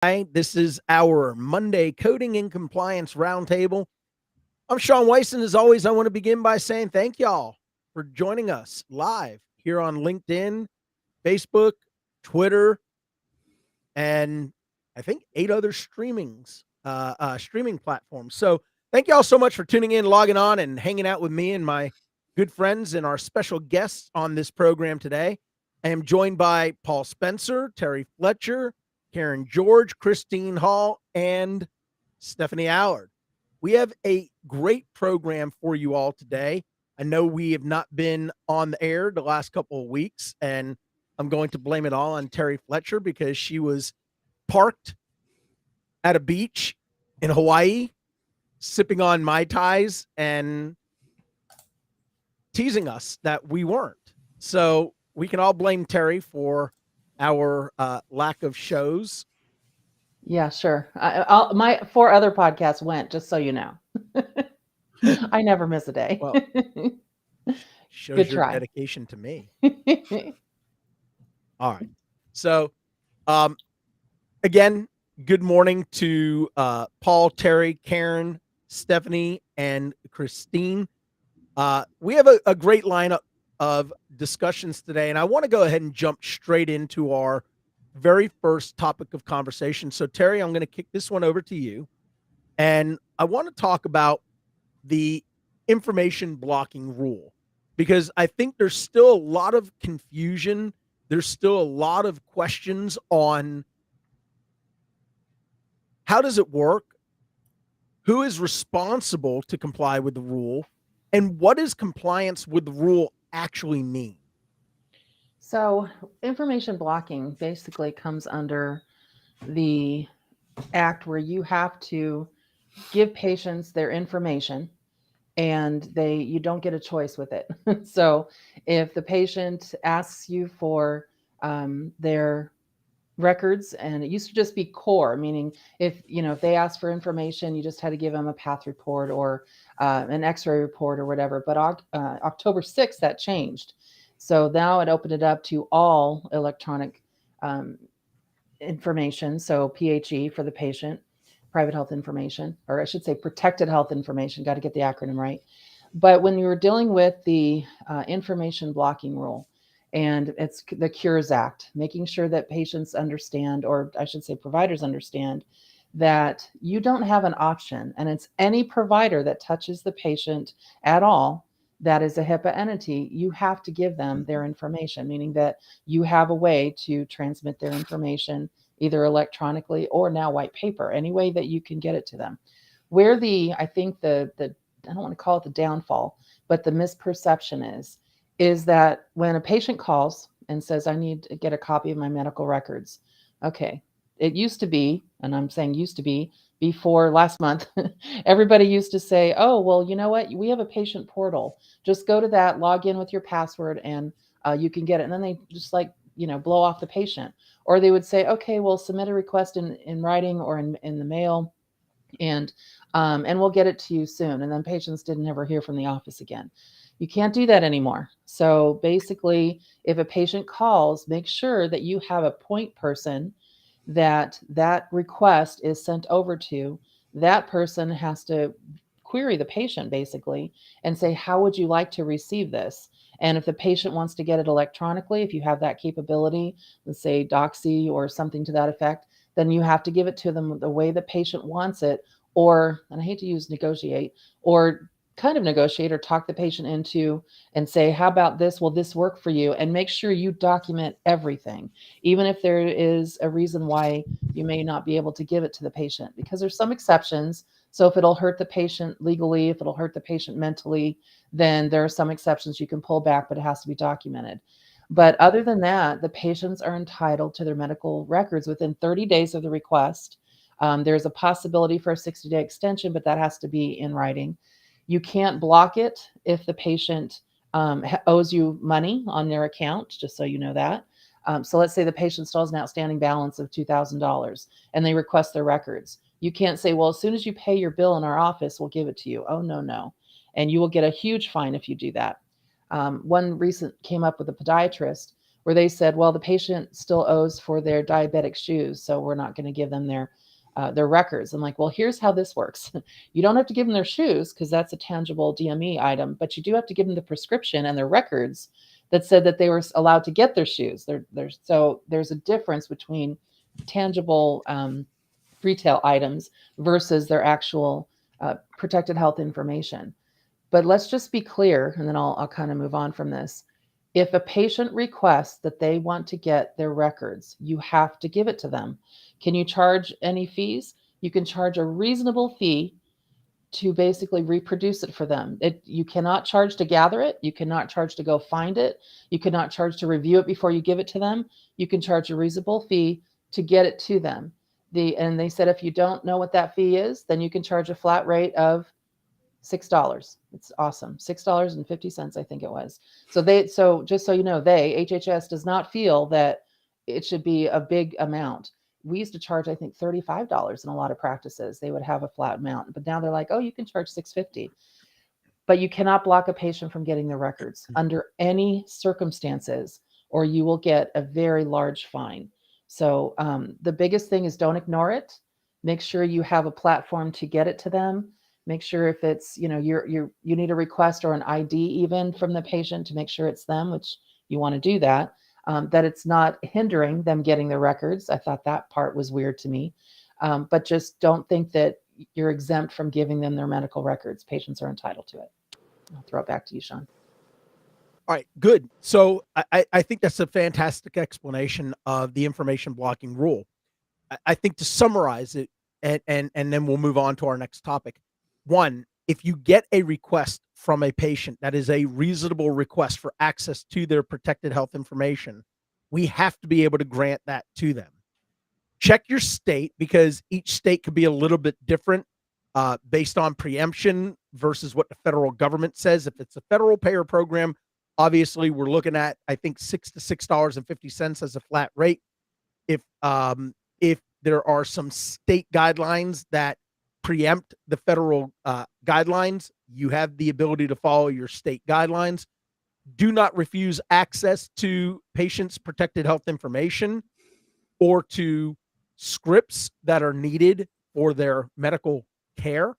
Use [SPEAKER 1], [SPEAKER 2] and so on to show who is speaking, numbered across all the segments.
[SPEAKER 1] Hi, this is our Monday Coding and Compliance Roundtable. I'm Sean Weiss, and as always, I want to begin by saying thank y'all for joining us live here on LinkedIn, Facebook, Twitter, and I think 8 other streaming platforms. So thank y'all so much for tuning in, logging on, and hanging out with me and my good friends and our special guests on this program today. I am joined by Paul Spencer, Terry Fletcher, Karen George, Christine Hall, and Stephanie Allard. We have a great program for you all today. I know we have not been on the air the last couple of weeks, and I'm going to blame it all on Terry Fletcher because she was parked at a beach in Hawaii, sipping on Mai Tais and teasing us that we weren't. So we can all blame Terry for our lack of shows.
[SPEAKER 2] Yeah, sure. My 4 other podcasts went, just so you know. I never miss a day.
[SPEAKER 1] Well, shows
[SPEAKER 2] Good
[SPEAKER 1] your
[SPEAKER 2] try.
[SPEAKER 1] dedication to me. All right. So, um, again, good morning to Paul, Terry, Karen, Stephanie, and Christine. We have a great lineup of discussions today, and I want to go ahead and jump straight into our very first topic of conversation. So, Terry, I'm going to kick this one over to you, and I want to talk about the information blocking rule because I think there's still a lot of confusion. There's still a lot of questions on how does it work? Who is responsible to comply with the rule? And what does compliance with the rule actually mean?
[SPEAKER 2] So, information blocking basically comes under the act where you have to give patients their information and you don't get a choice with it. So, if the patient asks you for their records, and it used to just be core, meaning if they asked for information, you just had to give them a path report or an x-ray report or whatever. But October 6th that changed, so now it opened it up to all electronic um, information, so PHE for the patient, private health information, or I should say protected health information, got to get the acronym right. But when you were dealing with the information blocking rule, and it's the Cures Act, making sure that patients understand, or I should say providers understand, that you don't have an option, and it's any provider that touches the patient at all that is a HIPAA entity, you have to give them their information, meaning that you have a way to transmit their information either electronically or now white paper, any way that you can get it to them. Where I think the I don't want to call it the downfall, but the misperception is that when a patient calls and says, I need to get a copy of my medical records. Okay. It used to be, and I'm saying used to be, before last month, everybody used to say, oh, well, you know what? We have a patient portal. Just go to that, log in with your password, and you can get it. And then they just blow off the patient. Or they would say, okay, we'll submit a request in writing or in the mail, and we'll get it to you soon. And then patients didn't ever hear from the office again. You can't do that anymore. So basically, if a patient calls, make sure that you have a point person that request is sent over to. That person has to query the patient basically and say, how would you like to receive this? And if the patient wants to get it electronically, if you have that capability, let's say Doxy or something to that effect, then you have to give it to them the way the patient wants it. Or, and I hate to use negotiate, or kind of negotiate or talk the patient into and say, how about this? Will this work for you? And make sure you document everything, even if there is a reason why you may not be able to give it to the patient, because there's some exceptions. So if it'll hurt the patient legally, if it'll hurt the patient mentally, then there are some exceptions you can pull back, but it has to be documented. But other than that, the patients are entitled to their medical records within 30 days of the request. There's a possibility for a 60-day extension, but that has to be in writing. You can't block it if the patient owes you money on their account, just so you know that. So let's say the patient still has an outstanding balance of $2,000 and they request their records. You can't say, well, as soon as you pay your bill in our office, we'll give it to you. Oh, no, no. And you will get a huge fine if you do that. One recent came up with a podiatrist where they said, well, the patient still owes for their diabetic shoes, so we're not going to give them their records. I'm like, well, here's how this works. You don't have to give them their shoes because that's a tangible DME item, but you do have to give them the prescription and their records that said that they were allowed to get their shoes. So there's a difference between tangible retail items versus their actual protected health information. But let's just be clear, and then I'll kind of move on from this. If a patient requests that they want to get their records, you have to give it to them. Can you charge any fees? You can charge a reasonable fee to basically reproduce it for them. You cannot charge to gather it. You cannot charge to go find it. You cannot charge to review it before you give it to them. You can charge a reasonable fee to get it to them. And they said, if you don't know what that fee is, then you can charge a flat rate of $6. It's awesome. $6.50, I think it was. So just so you know, HHS does not feel that it should be a big amount. We used to charge, I think, $35 in a lot of practices. They would have a flat amount, but now they're like, oh, you can charge $6.50. But you cannot block a patient from getting their records under any circumstances, or you will get a very large fine. So the biggest thing is don't ignore it. Make sure you have a platform to get it to them. Make sure if it's, you need a request or an ID even from the patient to make sure it's them, which you want to do that, that it's not hindering them getting their records. I thought that part was weird to me. But just don't think that you're exempt from giving them their medical records. Patients are entitled to it. I'll throw it back to you, Sean.
[SPEAKER 1] All right, good. So I think that's a fantastic explanation of the information blocking rule. I think to summarize it, and then we'll move on to our next topic. One, if you get a request from a patient that is a reasonable request for access to their protected health information, we have to be able to grant that to them. Check your state, because each state could be a little bit different based on preemption versus what the federal government says. If it's a federal payer program, obviously we're looking at, I think, $6 to $6.50 as a flat rate. If there are some state guidelines that preempt the federal guidelines, you have the ability to follow your state guidelines. Do not refuse access to patients' protected health information or to scripts that are needed for their medical care.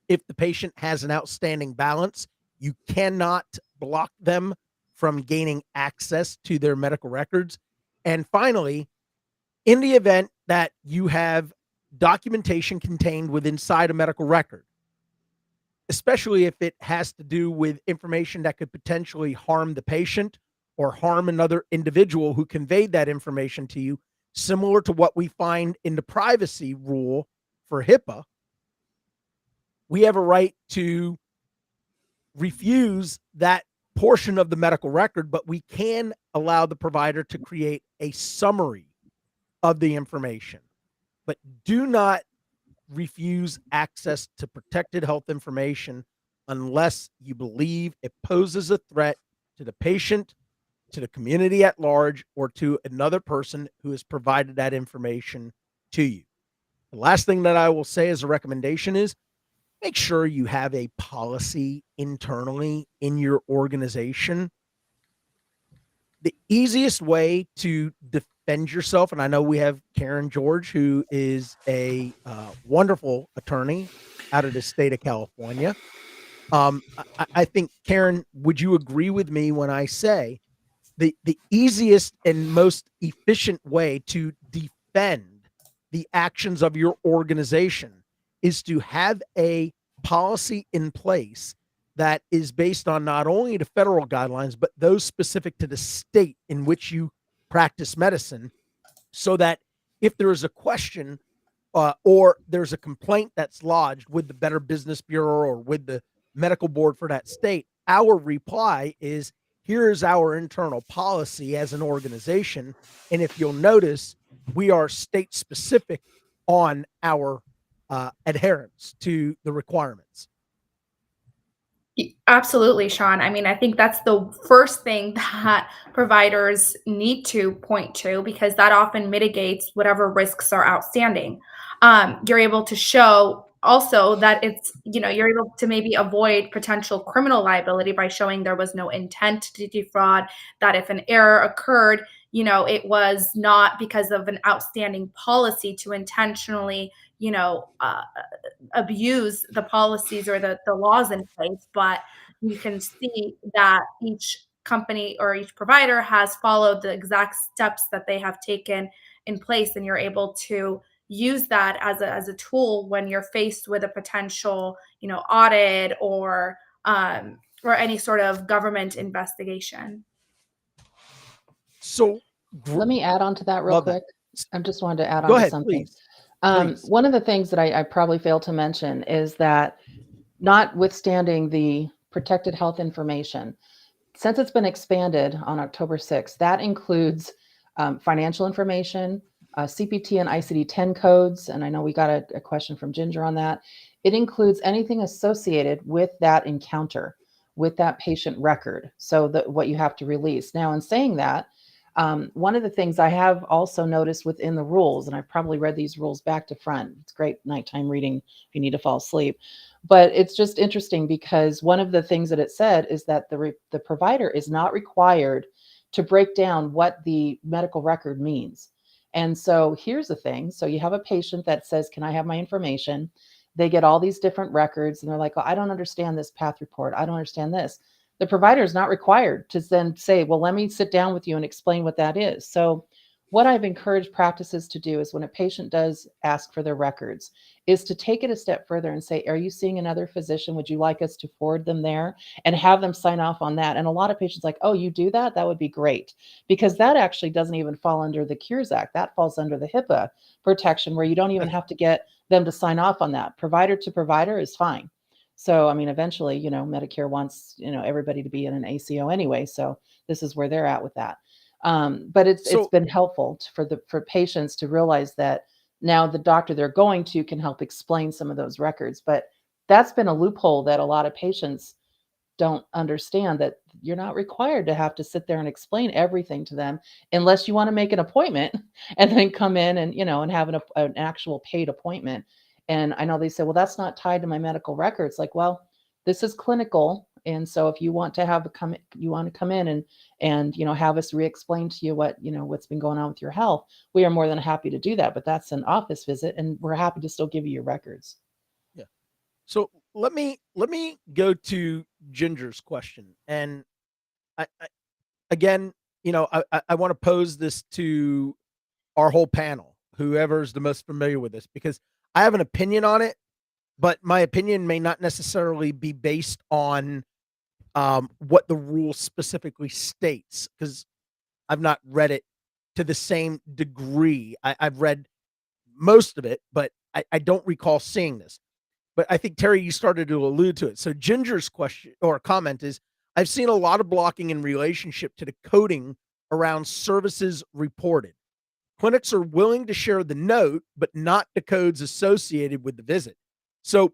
[SPEAKER 1] If the patient has an outstanding balance, you cannot block them from gaining access to their medical records. And finally, in the event that you have documentation contained inside a medical record, especially if it has to do with information that could potentially harm the patient or harm another individual who conveyed that information to you, similar to what we find in the privacy rule for HIPAA, we have a right to refuse that portion of the medical record, but we can allow the provider to create a summary of the information. But do not refuse access to protected health information unless you believe it poses a threat to the patient, to the community at large, or to another person who has provided that information to you. The last thing that I will say as a recommendation is make sure you have a policy internally in your organization. The easiest way to defend yourself, and I know we have Karen George, who is a wonderful attorney out of the state of California. I think, Karen, would you agree with me when I say the easiest and most efficient way to defend the actions of your organization is to have a policy in place that is based on not only the federal guidelines, but those specific to the state in which you practice medicine, so that if there is a question or there's a complaint that's lodged with the Better Business Bureau or with the medical board for that state, our reply is, here's our internal policy as an organization. And if you'll notice, we are state specific on our adherence to the requirements.
[SPEAKER 3] Absolutely, Sean. I mean, I think that's the first thing that providers need to point to, because that often mitigates whatever risks are outstanding. You're able to show also that it's, you're able to maybe avoid potential criminal liability by showing there was no intent to defraud, that if an error occurred, it was not because of an outstanding policy to intentionally, abuse the policies or the laws in place, but you can see that each company or each provider has followed the exact steps that they have taken in place, and you're able to use that as a tool when you're faced with a potential, audit or any sort of government investigation.
[SPEAKER 1] So
[SPEAKER 2] Let me add on to that real
[SPEAKER 1] Love that.
[SPEAKER 2] quick. I just wanted to add
[SPEAKER 1] Go
[SPEAKER 2] on to
[SPEAKER 1] ahead,
[SPEAKER 2] something.
[SPEAKER 1] please. Please.
[SPEAKER 2] One of the things that I probably failed to mention is that, notwithstanding the protected health information, since it's been expanded on October 6th, that includes financial information, CPT and ICD-10 codes, and I know we got a question from Ginger on that. It includes anything associated with that encounter, with that patient record, so what you have to release. Now, in saying that, one of the things I have also noticed within the rules, and I've probably read these rules back to front, it's great nighttime reading if you need to fall asleep, but it's just interesting because one of the things that it said is that the provider is not required to break down what the medical record means. And so here's the thing. So you have a patient that says, can I have my information? They get all these different records and they're like, oh, I don't understand this path report. I don't understand this. The provider is not required to then say, well, let me sit down with you and explain what that is. So what I've encouraged practices to do is when a patient does ask for their records is to take it a step further and say, are you seeing another physician? Would you like us to forward them there and have them sign off on that? And a lot of patients like, oh, you do that? That would be great. Because that actually doesn't even fall under the Cures Act. That falls under the HIPAA protection where you don't even have to get them to sign off on that. Provider to provider is fine. So, I mean, eventually, Medicare wants, everybody to be in an ACO anyway. So this is where they're at with that. But it's been helpful for patients to realize that now the doctor they're going to can help explain some of those records. But that's been a loophole that a lot of patients don't understand, that you're not required to have to sit there and explain everything to them unless you want to make an appointment and then come in and, and have an actual paid appointment. And I know they say, well, that's not tied to my medical records. Like, well, this is clinical. And so if you want to come in and have us re-explain to you what's been going on with your health, we are more than happy to do that. But that's an office visit, and we're happy to still give you your records.
[SPEAKER 1] Yeah. So let me go to Ginger's question, and I again, I want to pose this to our whole panel, whoever's the most familiar with this, because I have an opinion on it, but my opinion may not necessarily be based on what the rule specifically states, because I've not read it to the same degree. I've read most of it, but I don't recall seeing this. But I think, Terry, you started to allude to it. So Ginger's question or comment is, I've seen a lot of blocking in relationship to the coding around services reported. Clinics are willing to share the note, but not the codes associated with the visit. So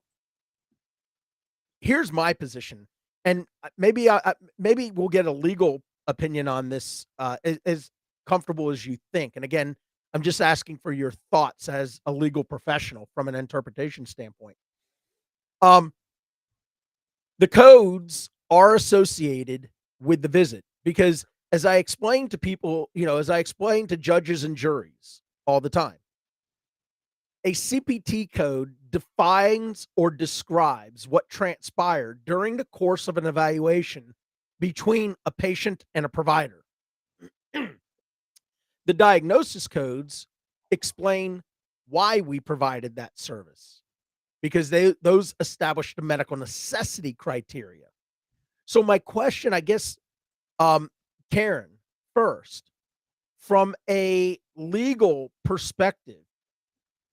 [SPEAKER 1] here's my position, and maybe we'll get a legal opinion on this as comfortable as you think. And again, I'm just asking for your thoughts as a legal professional from an interpretation standpoint. The codes are associated with the visit because, as I explain to people, as I explain to judges and juries all the time, a CPT code defines or describes what transpired during the course of an evaluation between a patient and a provider. The diagnosis codes explain why we provided that service, because those establish the medical necessity criteria. So my question, I guess, Karen, first, from a legal perspective,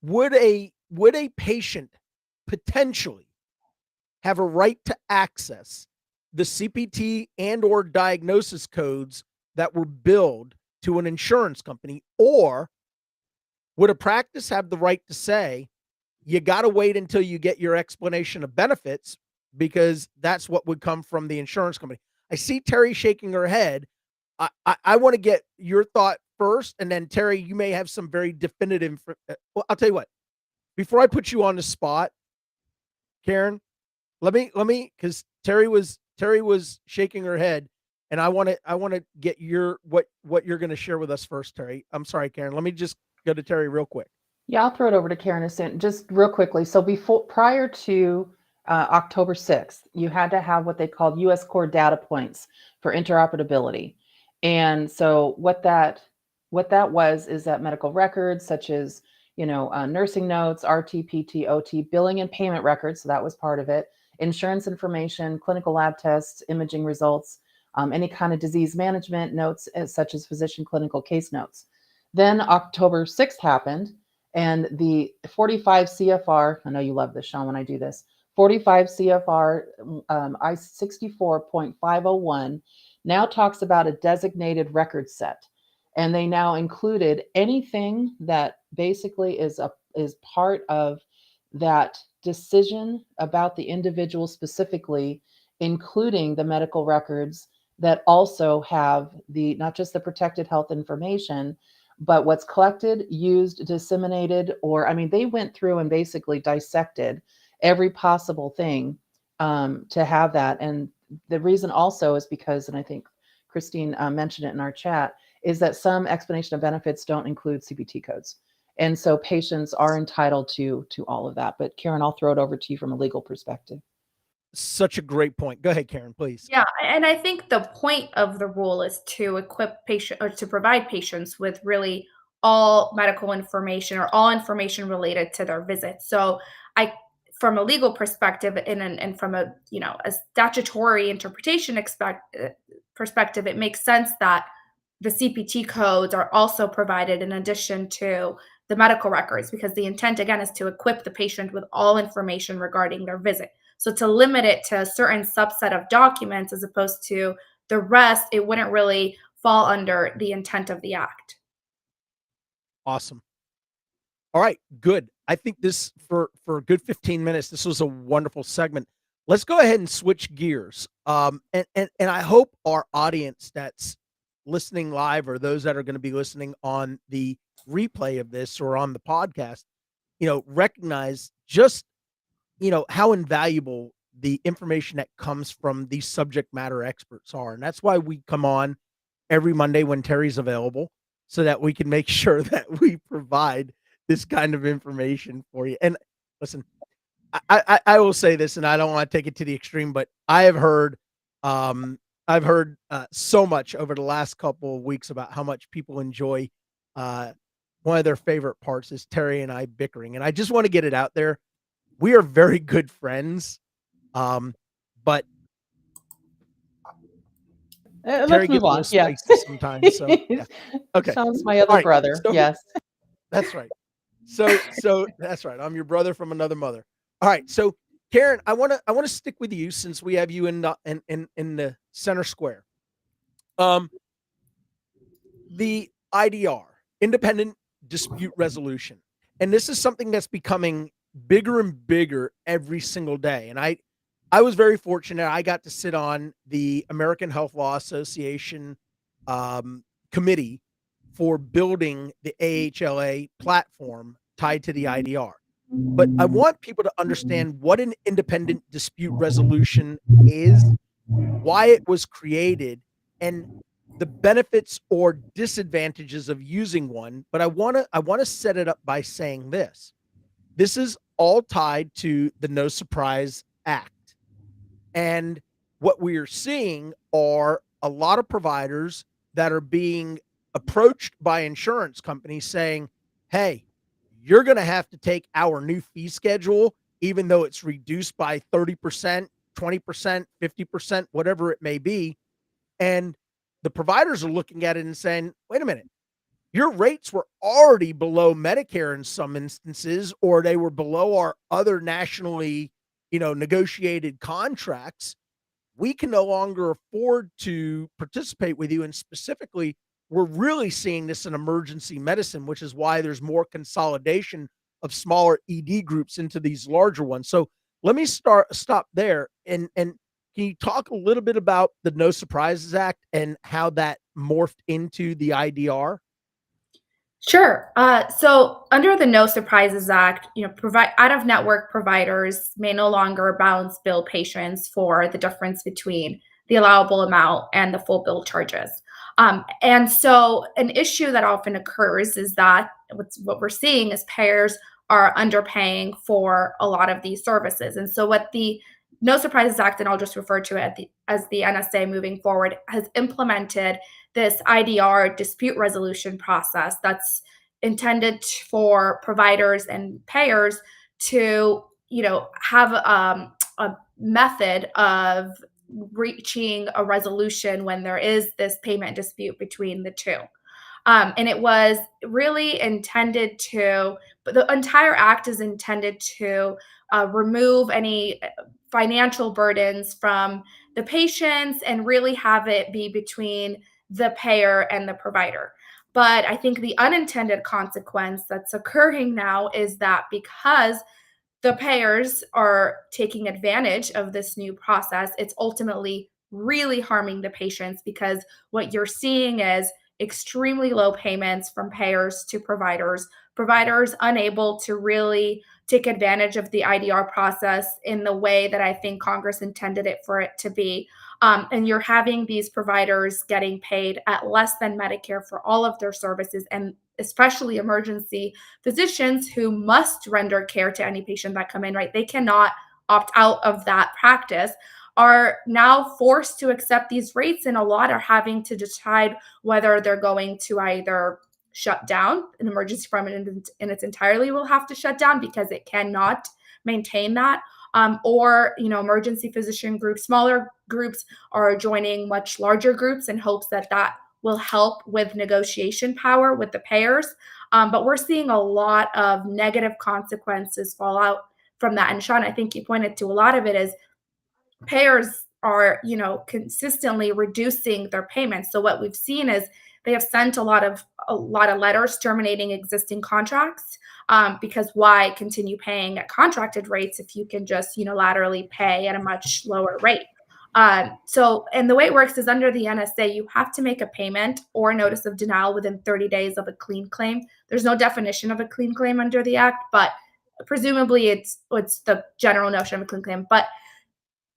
[SPEAKER 1] would a patient potentially have a right to access the CPT and or diagnosis codes that were billed to an insurance company, or would a practice have the right to say, you got to wait until you get your explanation of benefits, because that's what would come from the insurance company? I see Terry shaking her head. I want to get your thought first, and then Terry, you may have some very definitive. Well, I'll tell you what. Before I put you on the spot, Karen, let me, because Terry was shaking her head, and I want to get what you're going to share with us first, Terry. I'm sorry, Karen. Let me just go to Terry real quick.
[SPEAKER 2] Yeah, I'll throw it over to Karen in a second. Just real quickly. So prior to October 6th, you had to have what they called U.S. core data points for interoperability. And so what that was is that medical records such as, nursing notes, RT, PT, OT, billing and payment records. So that was part of it. Insurance information, clinical lab tests, imaging results, any kind of disease management notes, such as physician clinical case notes. Then October 6th happened, and the 45 CFR, I know you love this, Sean, when I do this, 45 CFR I-64.501 now talks about a designated record set. And they now included anything that basically is part of that decision about the individual specifically, including the medical records that also have not just the protected health information, but what's collected, used, disseminated, they went through and basically dissected every possible thing to have that. And the reason also is because, and I think Christine mentioned it in our chat, is that some explanation of benefits don't include CPT codes. And so patients are entitled to all of that. But Karen, I'll throw it over to you from a legal perspective.
[SPEAKER 1] Such a great point. Go ahead, Karen, please.
[SPEAKER 3] Yeah, and I think the point of the rule is to equip patient or to provide patients with really all medical information or all information related to their visit. So from a legal perspective and from a a statutory interpretation perspective, it makes sense that the CPT codes are also provided in addition to the medical records, because the intent again is to equip the patient with all information regarding their visit. So to limit it to a certain subset of documents as opposed to the rest, it wouldn't really fall under the intent of the act.
[SPEAKER 1] Awesome. All right, good. I think this for a good 15 minutes, this was a wonderful segment. Let's go ahead and switch gears. And I hope our audience that's listening live, or those that are going to be listening on the replay of this or on the podcast, recognize just, how invaluable the information that comes from these subject matter experts are. And that's why we come on every Monday when Terry's available, so that we can make sure that we provide this kind of information for you. And listen, I will say this, and I don't want to take it to the extreme, but I've heard so much over the last couple of weeks about how much people enjoy one of their favorite parts is Terry and I bickering. And I just want to get it out there. We are very good friends. But
[SPEAKER 2] let's move on. Yeah.
[SPEAKER 1] Sometimes. So, yeah. Okay.
[SPEAKER 2] Sean's my other brother.
[SPEAKER 1] So,
[SPEAKER 2] yes.
[SPEAKER 1] That's right. So that's right. I'm your brother from another mother. All right. So Karen, I want to stick with you since we have you in the center square. The IDR, independent dispute resolution. And this is something that's becoming bigger and bigger every single day. And I was very fortunate. I got to sit on the American Health Law Association committee for building the AHLA platform tied to the IDR. But I want people to understand what an independent dispute resolution is, why it was created, and the benefits or disadvantages of using one. But I want to set it up by saying this. This is all tied to the No Surprise Act. And what we are seeing are a lot of providers that are being approached by insurance companies saying, hey, you're going to have to take our new fee schedule, even though it's reduced by 30%, 20%, 50%, whatever it may be. And the providers are looking at it and saying, wait a minute, your rates were already below Medicare in some instances, or they were below our other nationally, negotiated contracts. We can no longer afford to participate with you. And specifically, we're really seeing this in emergency medicine, which is why there's more consolidation of smaller ED groups into these larger ones. So let me stop there. And can you talk a little bit about the No Surprises Act and how that morphed into the IDR?
[SPEAKER 3] Sure. So under the No Surprises Act, provide out-of-network providers may no longer balance bill patients for the difference between the allowable amount and the full bill charges. And so an issue that often occurs is that what we're seeing is payers are underpaying for a lot of these services. And so what the No Surprises Act, and I'll just refer to it as the NSA moving forward, has implemented this IDR dispute resolution process that's intended for providers and payers to, have a method of reaching a resolution when there is this payment dispute between the two. And it was really intended to, but the entire act is intended to remove any financial burdens from the patients and really have it be between the payer and the provider. But I think the unintended consequence that's occurring now is that because the payers are taking advantage of this new process, it's ultimately really harming the patients because what you're seeing is extremely low payments from payers to providers, providers unable to really take advantage of the IDR process in the way that I think Congress intended it for it to be. And you're having these providers getting paid at less than Medicare for all of their services, and especially emergency physicians who must render care to any patient that come in, right? They cannot opt out of that practice, are now forced to accept these rates, and a lot are having to decide whether they're going to either shut down an emergency department in its entirely will have to shut down because it cannot maintain that, or emergency physician groups, smaller groups are joining much larger groups in hopes that that will help with negotiation power with the payers. But we're seeing a lot of negative consequences fall out from that. And Sean, I think you pointed to a lot of it is payers are, consistently reducing their payments. So what we've seen is they have sent a lot of letters terminating existing contracts, because why continue paying at contracted rates if you can just unilaterally pay at a much lower rate? And the way it works is under the NSA, you have to make a payment or a notice of denial within 30 days of a clean claim. There's no definition of a clean claim under the act, but presumably it's the general notion of a clean claim. But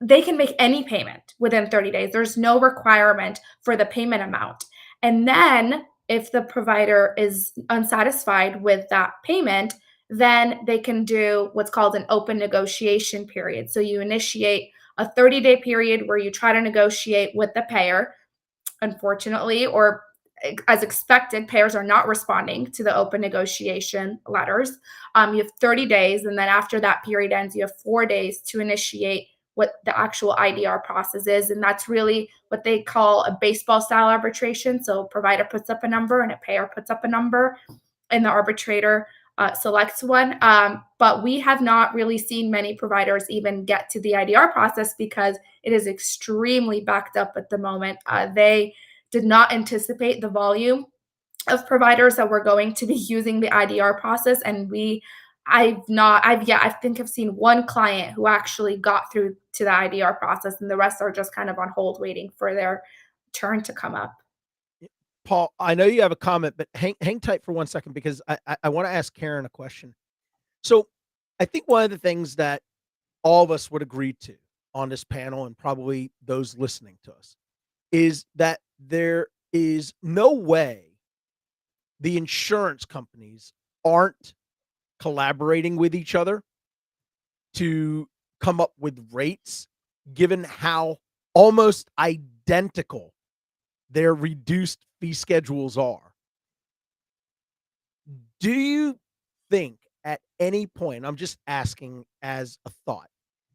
[SPEAKER 3] they can make any payment within 30 days. There's no requirement for the payment amount. And then if the provider is unsatisfied with that payment, then they can do what's called an open negotiation period. So you initiate a 30-day period where you try to negotiate with the payer. Unfortunately, or as expected, payers are not responding to the open negotiation letters. You have 30 days, and then after that period ends, you have 4 days to initiate what the actual IDR process is. And that's really what they call a baseball style arbitration. So a provider puts up a number and a payer puts up a number, and the arbitrator selects one. But we have not really seen many providers even get to the IDR process because it is extremely backed up at the moment. They did not anticipate the volume of providers that were going to be using the IDR process. And I think I've seen one client who actually got through to the IDR process, and the rest are just kind of on hold waiting for their turn to come up.
[SPEAKER 1] Paul, I know you have a comment, but hang tight for 1 second because I want to ask Karen a question. So I think one of the things that all of us would agree to on this panel, and probably those listening to us, is that there is no way the insurance companies aren't collaborating with each other to come up with rates, given how almost identical their reduced fee schedules are. Do you think at any point, I'm just asking as a thought,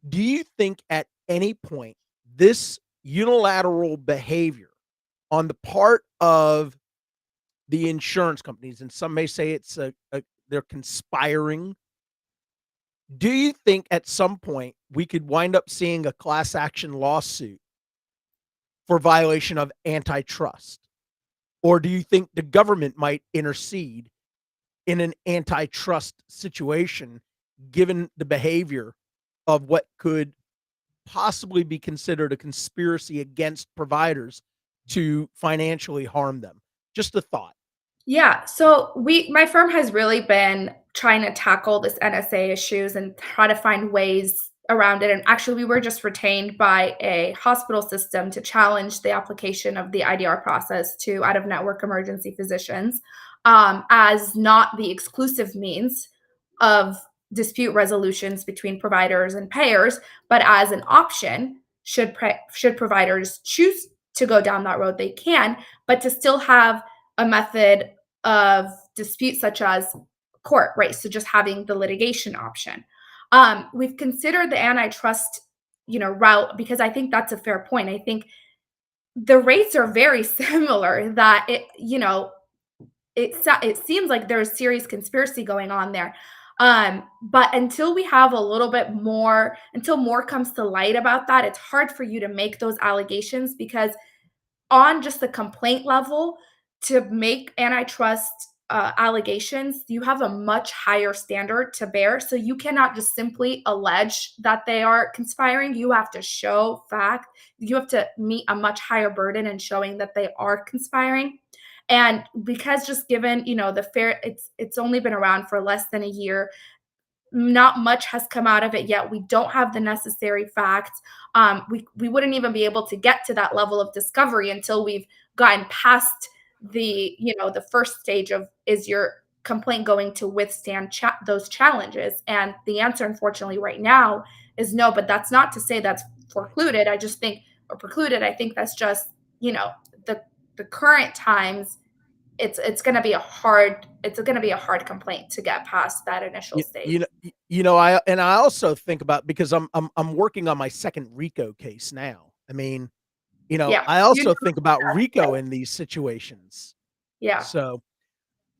[SPEAKER 1] do you think at any point this unilateral behavior on the part of the insurance companies, and some may say it's they're conspiring, do you think at some point we could wind up seeing a class action lawsuit for violation of antitrust? Or do you think the government might intercede in an antitrust situation, given the behavior of what could possibly be considered a conspiracy against providers to financially harm them? Just a thought.
[SPEAKER 3] Yeah, so my firm has really been trying to tackle this NSA issues and try to find ways around it. And actually, we were just retained by a hospital system to challenge the application of the IDR process to out of network emergency physicians as not the exclusive means of dispute resolutions between providers and payers, but as an option should providers choose to go down that road, they can, but to still have a method of dispute such as court, right? So just having the litigation option. We've considered the antitrust, route because I think that's a fair point. I think the rates are very similar. That it seems like there's serious conspiracy going on there. But until we have a little bit more, until more comes to light about that, it's hard for you to make those allegations because on just the complaint level to make antitrust allegations, you have a much higher standard to bear. So you cannot just simply allege that they are conspiring. You have to show fact. You have to meet a much higher burden in showing that they are conspiring. And because just given, the fair, it's only been around for less than a year, not much has come out of it yet. We don't have the necessary facts. We wouldn't even be able to get to that level of discovery until we've gotten past the first stage of, is your complaint going to withstand those challenges? And the answer, unfortunately, right now is no. But that's not to say that's forecluded. I just think, or precluded. I think that's just the the current times. It's going to be a hard complaint to get past that initial stage.
[SPEAKER 1] I also think about, because I'm working on my second RICO case now. I mean,
[SPEAKER 3] Yeah.
[SPEAKER 1] I also think about RICO in these situations.
[SPEAKER 3] Yeah.
[SPEAKER 1] So,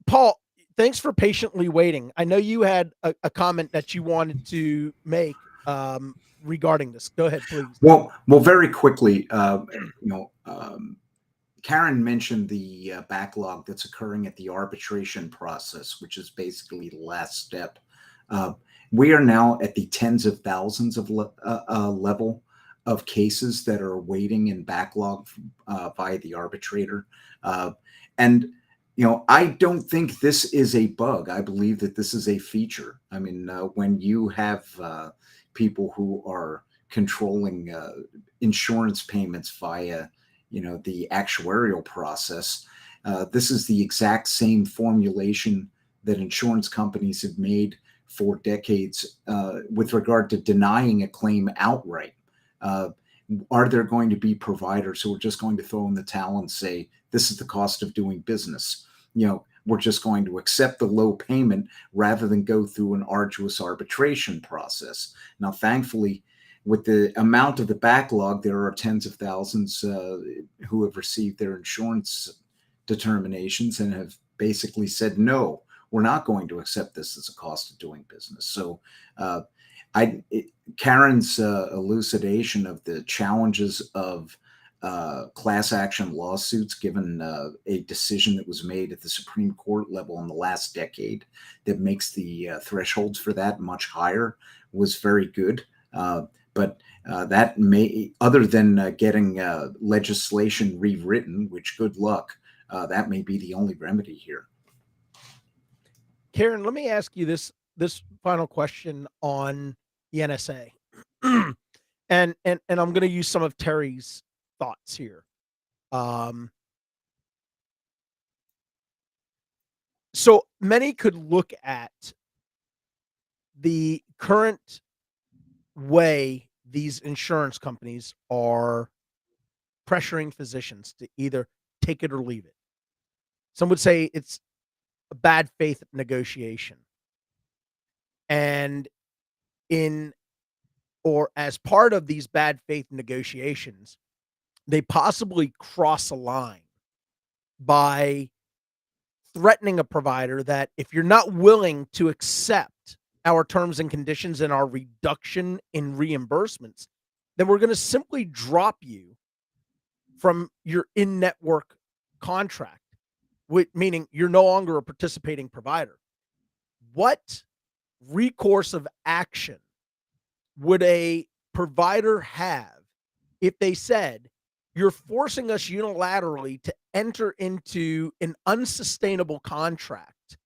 [SPEAKER 1] Paul, thanks for patiently waiting. I know you had a comment that you wanted to make regarding this. Go ahead, please.
[SPEAKER 4] Well, very quickly, Karen mentioned the backlog that's occurring at the arbitration process, which is basically the last step. We are now at the tens of thousands of level of cases that are waiting in backlog by the arbitrator. And I don't think this is a bug. I believe that this is a feature. I mean, when you have people who are controlling insurance payments via the actuarial process. This is the exact same formulation that insurance companies have made for decades with regard to denying a claim outright. Are there going to be providers who are just going to throw in the towel and say, this is the cost of doing business? We're just going to accept the low payment rather than go through an arduous arbitration process. Now, thankfully, with the amount of the backlog, there are tens of thousands who have received their insurance determinations and have basically said, no, we're not going to accept this as a cost of doing business. So Karen's elucidation of the challenges of class action lawsuits, given a decision that was made at the Supreme Court level in the last decade that makes the thresholds for that much higher, was very good. But that may, other than getting legislation rewritten, which good luck, that may be the only remedy here.
[SPEAKER 1] Karen, let me ask you this final question on the NSA, and I'm going to use some of Terry's thoughts here. So many could look at the current way these insurance companies are pressuring physicians to either take it or leave it. Some would say it's a bad faith negotiation. And as part of these bad faith negotiations, they possibly cross a line by threatening a provider that if you're not willing to accept our terms and conditions and our reduction in reimbursements, then we're going to simply drop you from your in-network contract, meaning you're no longer a participating provider. What recourse of action would a provider have if they said, you're forcing us unilaterally to enter into an unsustainable contract,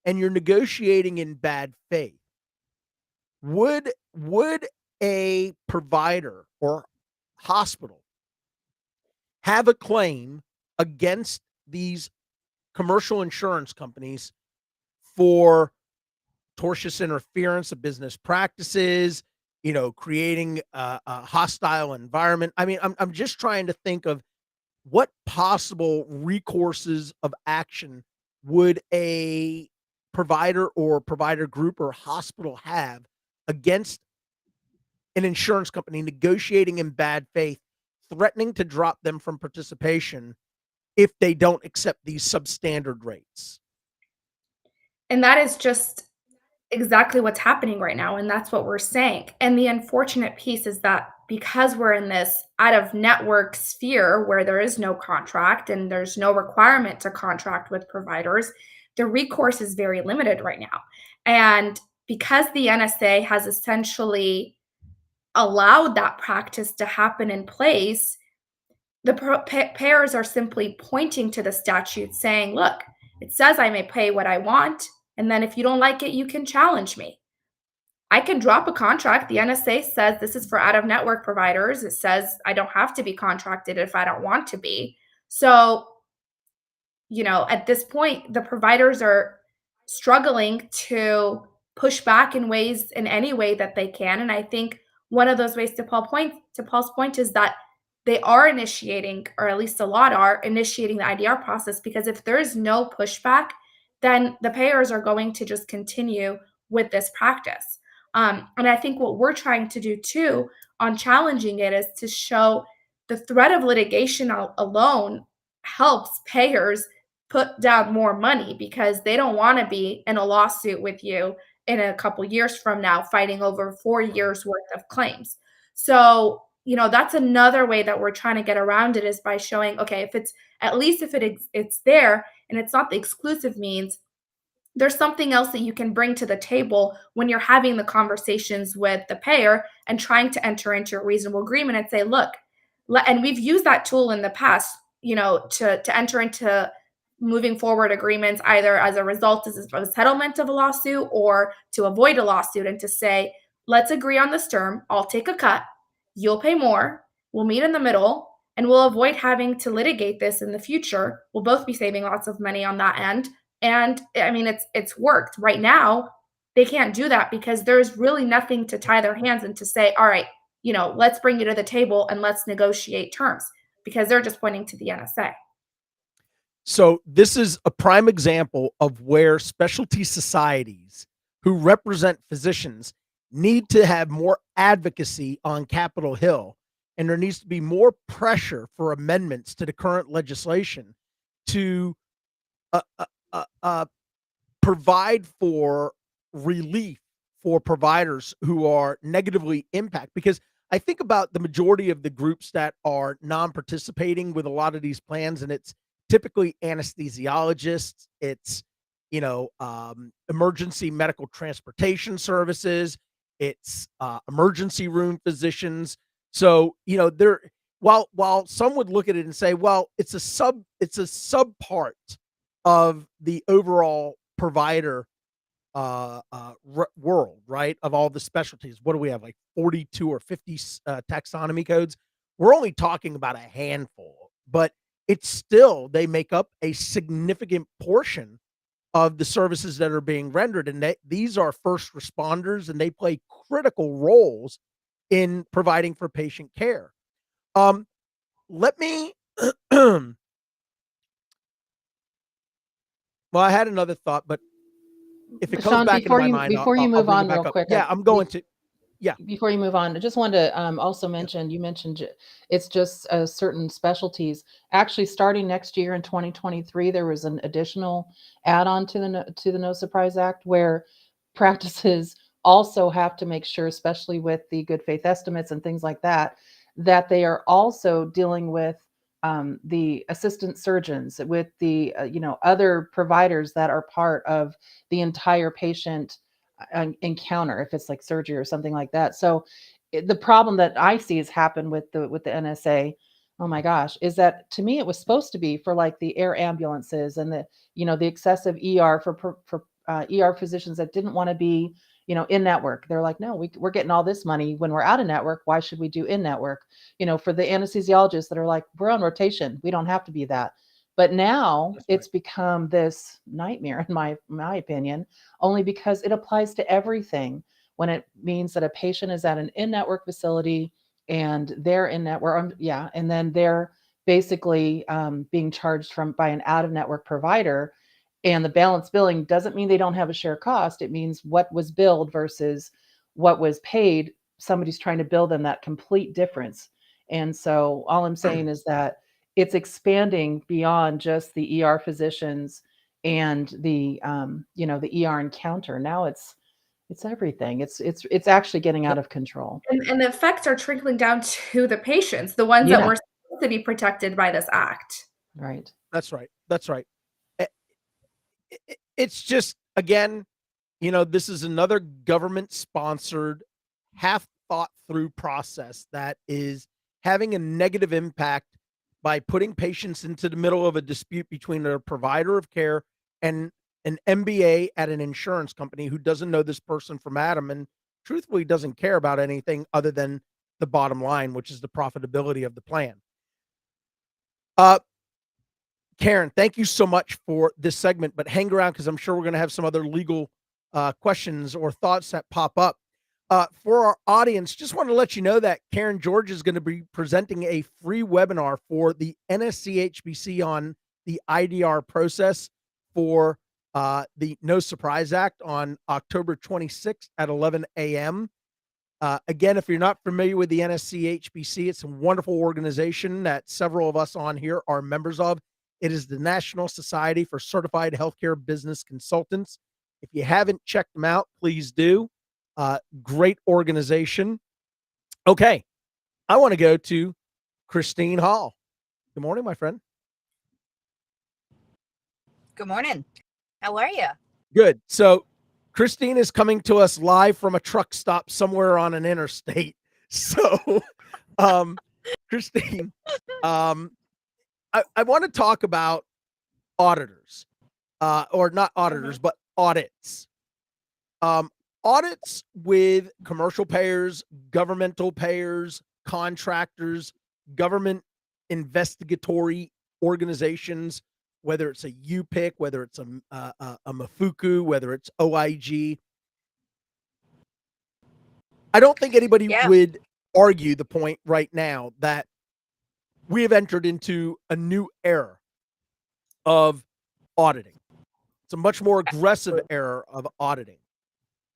[SPEAKER 1] and you're negotiating in bad faith. Would a provider or hospital have a claim against these commercial insurance companies for tortious interference of business practices, creating a hostile environment? I mean, I'm just trying to think of what possible recourses of action would a provider or provider group or hospital have against an insurance company negotiating in bad faith, threatening to drop them from participation if they don't accept these substandard rates.
[SPEAKER 3] And that is just exactly what's happening right now. And that's what we're saying. And the unfortunate piece is that because we're in this out of network sphere where there is no contract and there's no requirement to contract with providers, the recourse is very limited right now. And because the NSA has essentially allowed that practice to happen in place, the payers are simply pointing to the statute saying, look, it says I may pay what I want. And then if you don't like it, you can challenge me. I can drop a contract. The NSA says this is for out of network providers. It says I don't have to be contracted if I don't want to be. So, at this point, the providers are struggling to push back in any way that they can. And I think one of those ways to Paul's point is that they are initiating, or at least a lot are initiating the IDR process, because if there is no pushback, then the payers are going to just continue with this practice. And I think what we're trying to do too on challenging it is to show the threat of litigation alone helps payers put down more money, because they don't want to be in a lawsuit with you in a couple years from now fighting over 4 years worth of claims. So, that's another way that we're trying to get around it, is by showing, okay, if it's there and it's not the exclusive means, there's something else that you can bring to the table when you're having the conversations with the payer and trying to enter into a reasonable agreement and say, look, and we've used that tool in the past, to enter into moving forward agreements, either as a result of a settlement of a lawsuit or to avoid a lawsuit, and to say, let's agree on this term. I'll take a cut. You'll pay more. We'll meet in the middle, and we'll avoid having to litigate this in the future. We'll both be saving lots of money on that end. And I mean, it's worked. Right now, they can't do that because there's really nothing to tie their hands and to say, all right, let's bring you to the table and let's negotiate terms, because they're just pointing to the NSA.
[SPEAKER 1] So this is a prime example of where specialty societies who represent physicians need to have more advocacy on Capitol Hill, and there needs to be more pressure for amendments to the current legislation to provide for relief for providers who are negatively impacted. Because I think about the majority of the groups that are non-participating with a lot of these plans, and it's typically anesthesiologists, it's emergency medical transportation services, it's emergency room physicians. So they're while some would look at it and say, well, it's a sub part of the overall provider world, right? Of all the specialties, what do we have, like 42 or 50 taxonomy codes? We're only talking about a handful, but it's still, they make up a significant portion of the services that are being rendered. And these are first responders, and they play critical roles in providing for patient care. Let me, well, I had another thought, but if it comes
[SPEAKER 2] Sean,
[SPEAKER 1] back into my mind,
[SPEAKER 2] before you move on real quick.
[SPEAKER 1] Yeah, I'm going to. Yeah.
[SPEAKER 2] Before you move on, I just wanted to also mention, you mentioned it's just certain specialties. Actually, starting next year in 2023, there was an additional add-on to the No Surprise Act, where practices also have to make sure, especially with the good faith estimates and things like that, that they are also dealing with the assistant surgeons, with the other providers that are part of the entire patient encounter, if it's like surgery or something like that. So the problem that I see has happened with the NSA, oh my gosh, is that to me, it was supposed to be for like the air ambulances and the, the excessive ER for ER physicians that didn't want to be, in network. They're like, no, we're getting all this money when we're out of network. Why should we do in network? For the anesthesiologists that are like, we're on rotation. We don't have to be that. But now it's become this nightmare, in my opinion, only because it applies to everything. When it means that a patient is at an in-network facility and they're in network, and then they're basically being charged by an out-of-network provider, and the balance billing doesn't mean they don't have a share cost. It means what was billed versus what was paid. Somebody's trying to bill them that complete difference. And so all I'm saying is that it's expanding beyond just the ER physicians and the the ER encounter. Now it's everything. It's actually getting out of control.
[SPEAKER 3] And the effects are trickling down to the patients, the ones that were supposed to be protected by this act.
[SPEAKER 2] Right.
[SPEAKER 1] That's right. That's right. It's just, again, this is another government sponsored, half thought through process that is having a negative impact by putting patients into the middle of a dispute between a provider of care and an MBA at an insurance company who doesn't know this person from Adam and truthfully doesn't care about anything other than the bottom line, which is the profitability of the plan. Karen, thank you so much for this segment, but hang around because I'm sure we're going to have some other legal questions or thoughts that pop up. For our audience, just want to let you know that Karen George is going to be presenting a free webinar for the NSC-HBC on the IDR process for the No Surprise Act on October 26th at 11 a.m. Again, if you're not familiar with the NSC-HBC, it's a wonderful organization that several of us on here are members of. It is the National Society for Certified Healthcare Business Consultants. If you haven't checked them out, please do. Great organization. Okay, I want to go to Christine Hall. Good morning, my friend.
[SPEAKER 5] Good morning. How are you?
[SPEAKER 1] Good. So Christine is coming to us live from a truck stop somewhere on an interstate. So, Christine, I want to talk about auditors, or not auditors, but audits. Audits with commercial payers, governmental payers, contractors, government investigatory organizations, whether it's a UPIC, whether it's a MAFUCU, whether it's OIG. I don't think anybody would argue the point right now that we have entered into a new era of auditing. It's a much more aggressive era of auditing.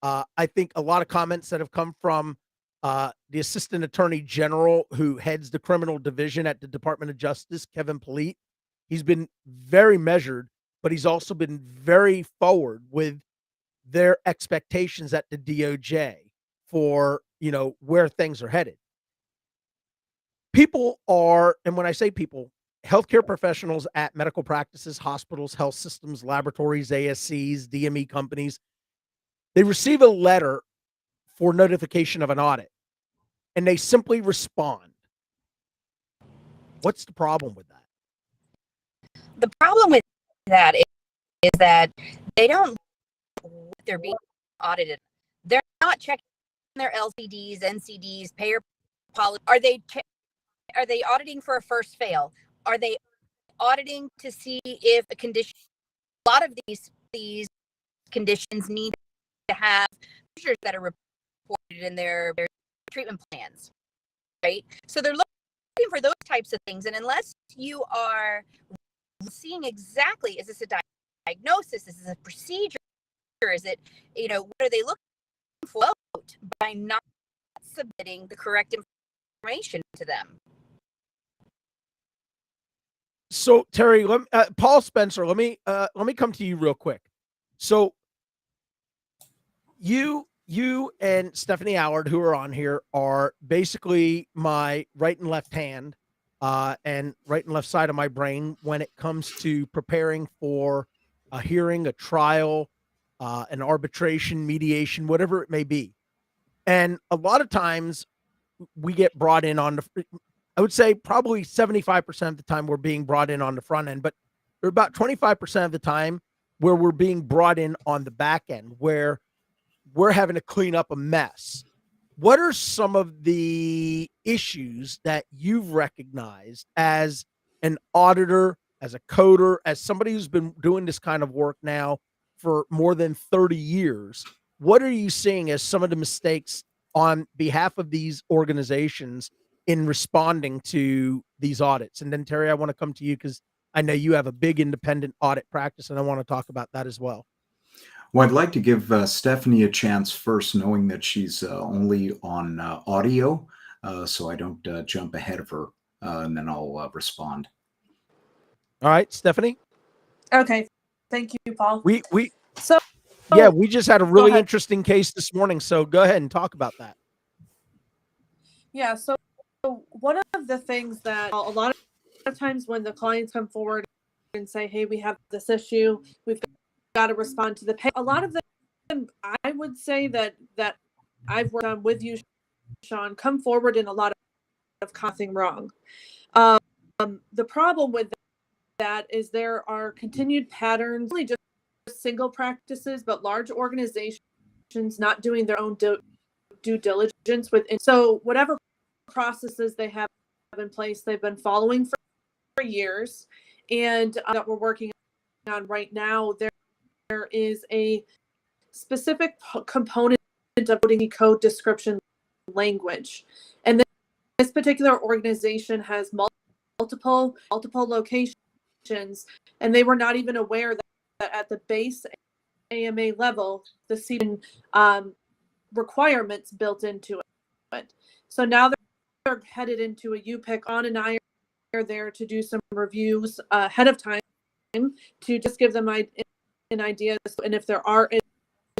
[SPEAKER 1] I think a lot of comments that have come from the Assistant Attorney General who heads the criminal division at the Department of Justice, Kevin Polite, he's been very measured, but he's also been very forward with their expectations at the DOJ for, where things are headed. People are, and when I say people, healthcare professionals at medical practices, hospitals, health systems, laboratories, ASCs, DME companies, they receive a letter for notification of an audit, and they simply respond. What's the problem with that?
[SPEAKER 5] The problem with that is that they don't know what they're being audited. They're not checking their LCDs, NCDs, payer policy. Are they auditing for a first fail? Are they auditing to see if a condition? A lot of these conditions need to have measures that are reported in their treatment plans, right? So they're looking for those types of things. And unless you are seeing exactly, is this a diagnosis? Is this a procedure? Is it, what are they looking for by not submitting the correct information to them?
[SPEAKER 1] So Terry, Paul Spencer, let me come to you real quick. So you and Stephanie Allard, who are on here, are basically my right and left hand, and right and left side of my brain when it comes to preparing for a hearing, a trial, an arbitration, mediation, whatever it may be. And a lot of times we get brought in on I would say probably 75% of the time we're being brought in on the front end, but there are about 25% of the time where we're being brought in on the back end, where we're having to clean up a mess. What are some of the issues that you've recognized as an auditor, as a coder, as somebody who's been doing this kind of work now for more than 30 years? What are you seeing as some of the mistakes on behalf of these organizations in responding to these audits? And then Terry, I want to come to you because I know you have a big independent audit practice, and I want to talk about that as well.
[SPEAKER 4] Well, I'd like to give Stephanie a chance first, knowing that she's only on audio, so I don't jump ahead of her, and then I'll respond.
[SPEAKER 1] All right, Stephanie.
[SPEAKER 3] Okay, thank you, Paul.
[SPEAKER 1] We
[SPEAKER 3] So
[SPEAKER 1] yeah, we just had a really
[SPEAKER 3] ahead.
[SPEAKER 1] interesting case this morning, so go ahead and talk about that.
[SPEAKER 6] Yeah, so one of the things that a lot of times when the clients come forward and say, hey, we have this issue, we've got to respond to the pay. A lot of them, I would say that I've worked on with you, Sean, come forward in a lot of nothing wrong. The problem with that is there are continued patterns, really just single practices, but large organizations not doing their own due diligence within. So whatever processes they have in place, they've been following for years, and that we're working on right now, there is a specific component of code description language, and this particular organization has multiple locations, and they were not even aware that at the base AMA level, the CDN requirements built into it. So now they're headed into a UPIC. On and I are there to do some reviews ahead of time to just give them an idea, and if there are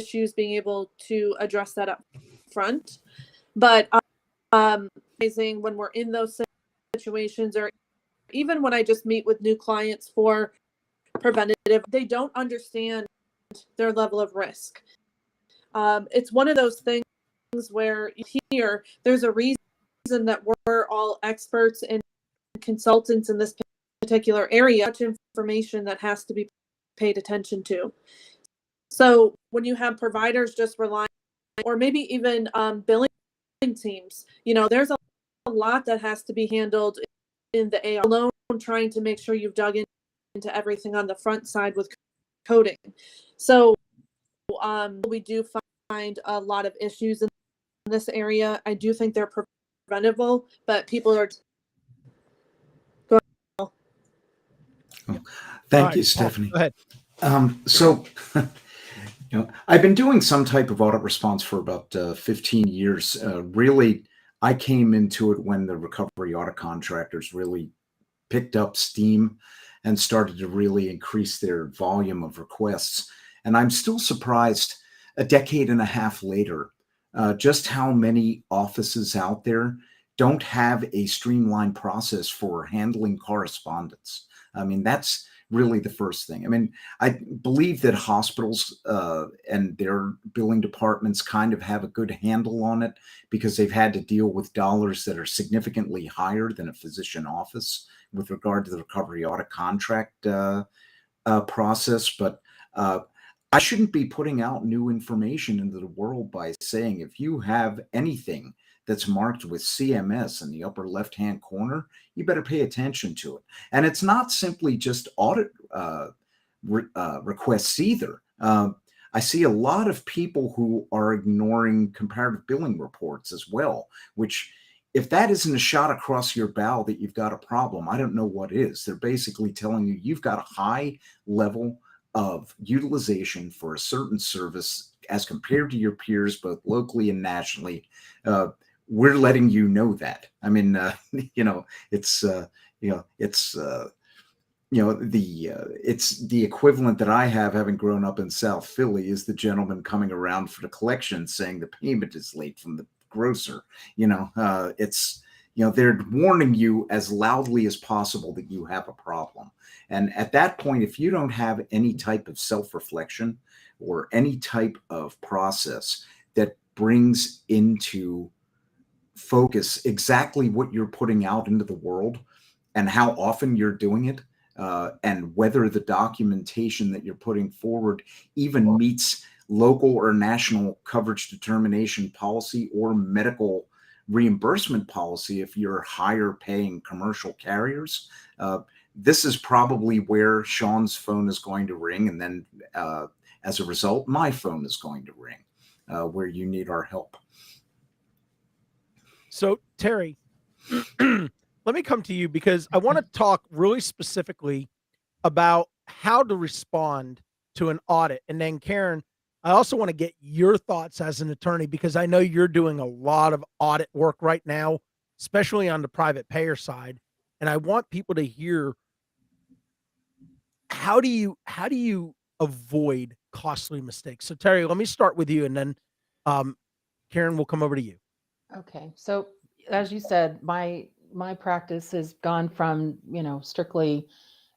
[SPEAKER 6] issues, being able to address that up front. But when we're in those situations, or even when I just meet with new clients for preventative, they don't understand their level of risk. It's one of those things where here there's a reason that we're all experts and consultants in this particular area. Much information that has to be paid attention to. So when you have providers just relying, or maybe even billing teams, there's a lot that has to be handled in the AR alone, trying to make sure you've dug into everything on the front side with coding. So we do find a lot of issues in this area. I do think they're preventable, but people are.
[SPEAKER 4] Thank you, Stephanie.
[SPEAKER 1] Go ahead.
[SPEAKER 4] So, I've been doing some type of audit response for about 15 years. Really, I came into it when the recovery audit contractors really picked up steam and started to really increase their volume of requests. And I'm still surprised a decade and a half later, just how many offices out there don't have a streamlined process for handling correspondence. I mean, that's really the first thing. I mean, I believe that hospitals and their billing departments kind of have a good handle on it because they've had to deal with dollars that are significantly higher than a physician office with regard to the recovery audit contract process. But I shouldn't be putting out new information into the world by saying if you have anything that's marked with CMS in the upper left-hand corner, you better pay attention to it. And it's not simply just audit requests either. I see a lot of people who are ignoring comparative billing reports as well, which if that isn't a shot across your bow that you've got a problem, I don't know what is. They're basically telling you you've got a high level of utilization for a certain service as compared to your peers, both locally and nationally. We're letting you know that. I mean, it's the equivalent that I have, having grown up in South Philly, is the gentleman coming around for the collection saying the payment is late from the grocer. They're warning you as loudly as possible that you have a problem. And at that point, if you don't have any type of self-reflection or any type of process that brings into focus exactly what you're putting out into the world and how often you're doing it, and whether the documentation that you're putting forward even meets local or national coverage determination policy or medical reimbursement policy if you're higher paying commercial carriers. This is probably where Sean's phone is going to ring, and then as a result, my phone is going to ring, where you need our help.
[SPEAKER 1] So, Terry, let me come to you because I want to talk really specifically about how to respond to an audit. And then, Karen, I also want to get your thoughts as an attorney, because I know you're doing a lot of audit work right now, especially on the private payer side. And I want people to hear, how do you avoid costly mistakes? So, Terry, let me start with you, and then Karen will come over to you.
[SPEAKER 2] Okay. So as you said, my practice has gone from, strictly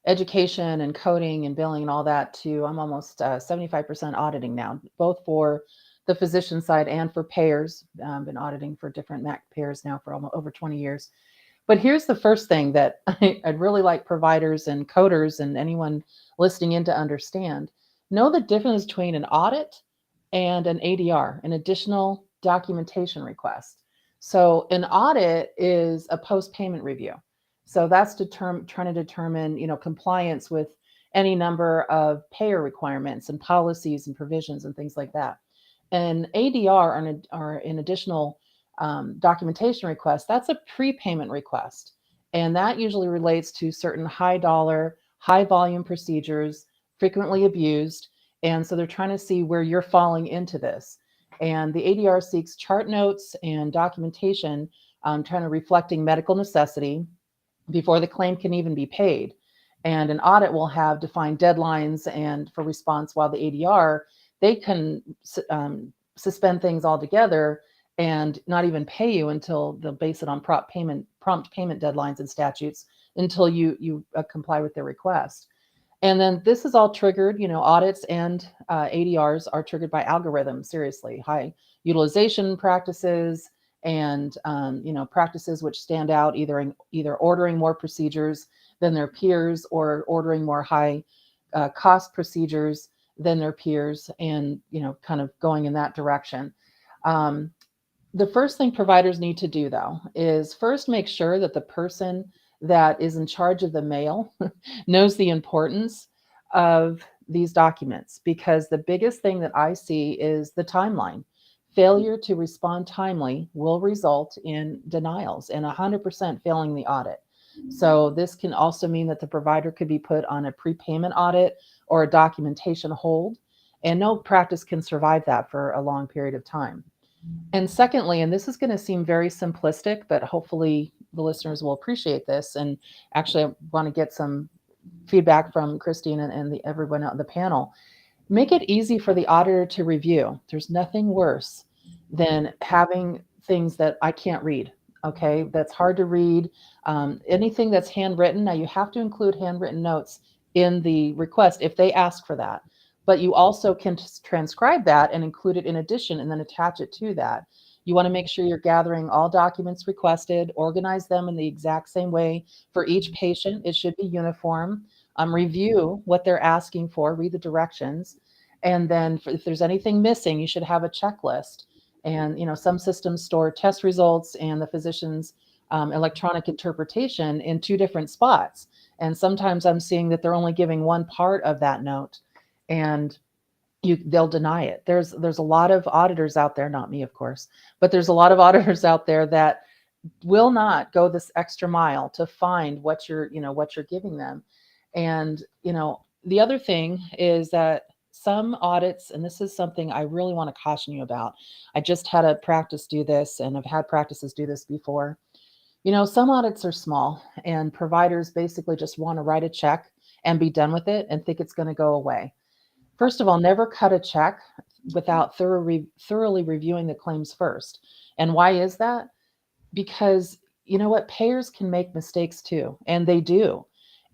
[SPEAKER 2] education and coding and billing and all that to I'm almost 75% auditing now, both for the physician side and for payers. Been auditing for different MAC payers now for almost over 20 years. But here's the first thing that I'd really like providers and coders and anyone listening in to understand. Know the difference between an audit and an ADR, an additional documentation request. So an audit is a post-payment review. So that's trying to determine, compliance with any number of payer requirements and policies and provisions and things like that. And ADR are an additional documentation request. That's a prepayment request. And that usually relates to certain high dollar, high volume procedures, frequently abused. And so they're trying to see where you're falling into this. And the ADR seeks chart notes and documentation, trying to reflecting medical necessity before the claim can even be paid. And an audit will have defined deadlines and for response, while the ADR, they can suspend things altogether and not even pay you until they'll base it on prompt payment deadlines and statutes until you comply with their request. And then this is all triggered, audits and ADRs are triggered by algorithms, seriously, high utilization practices and, practices which stand out either ordering more procedures than their peers or ordering more high cost procedures than their peers and, kind of going in that direction. The first thing providers need to do, though, is first make sure that the person that is in charge of the mail knows the importance of these documents, because the biggest thing that I see is the timeline. Failure to respond timely will result in denials and 100% failing the audit. So this can also mean that the provider could be put on a prepayment audit or a documentation hold, and no practice can survive that for a long period of time. And secondly, and this is going to seem very simplistic, but hopefully the listeners will appreciate this. And actually, I want to get some feedback from Christine and everyone on the panel. Make it easy for the auditor to review. There's nothing worse than having things that I can't read. Okay, that's hard to read. Anything that's handwritten, now you have to include handwritten notes in the request if they ask for that. But you also can transcribe that and include it in addition and then attach it to that. You want to make sure you're gathering all documents requested, organize them in the exact same way for each patient. It should be uniform. Review what they're asking for, read the directions. And then if there's anything missing, you should have a checklist. And, some systems store test results and the physician's electronic interpretation in two different spots. And sometimes I'm seeing that they're only giving one part of that note, and they'll deny it. There's a lot of auditors out there, not me, of course, but there's a lot of auditors out there that will not go this extra mile to find what you're giving them. And, the other thing is that some audits, and this is something I really want to caution you about. I just had a practice do this, and I've had practices do this before. Some audits are small, and providers basically just want to write a check and be done with it and think it's going to go away. First of all, never cut a check without thoroughly reviewing the claims first. And why is that? Because you know what? Payers can make mistakes too, and they do.